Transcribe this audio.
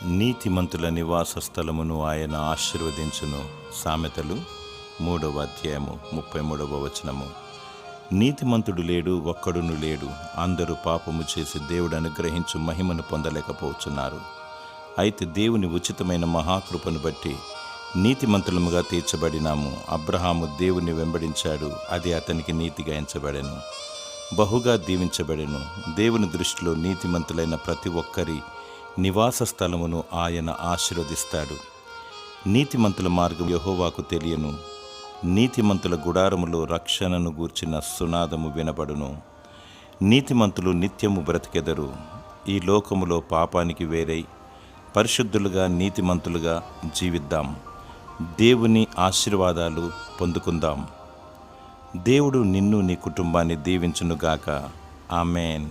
నీతిమంతుల నివాస స్థలమును ఆయన ఆశీర్వదించును. సామెతలు 3వ అధ్యాయము 33వ వచనము. నీతిమంతుడు లేడు, ఒక్కడును లేడు. అందరూ పాపము చేసి దేవుడు అనుగ్రహించు మహిమను పొందలేకపోతున్నారు. అయితే దేవుని ఉచితమైన మహాకృపను బట్టి నీతిమంతులముగా తీర్చబడినాము. అబ్రహాము దేవుని వెంబడించాడు, అది అతనికి నీతిగా ఎంచబడెను, బహుగా దీవించబడెను. దేవుని దృష్టిలో నీతిమంతులైన ప్రతి ఒక్కరి నివాస స్థలమును ఆయన ఆశీర్వదిస్తాడు. నీతిమంతుల మార్గం యెహోవాకు తెలియను. నీతిమంతుల గుడారములో రక్షణను గూర్చిన సునాదము వినబడును. నీతిమంతులు నిత్యము బ్రతికెదరు. ఈ లోకములో పాపానికి వేరై పరిశుద్ధులుగా నీతిమంతులుగా జీవిద్దాం. దేవుని ఆశీర్వాదాలు పొందుకుందాం. దేవుడు నిన్ను నీ కుటుంబాన్ని దీవించునుగాక. ఆమేన్.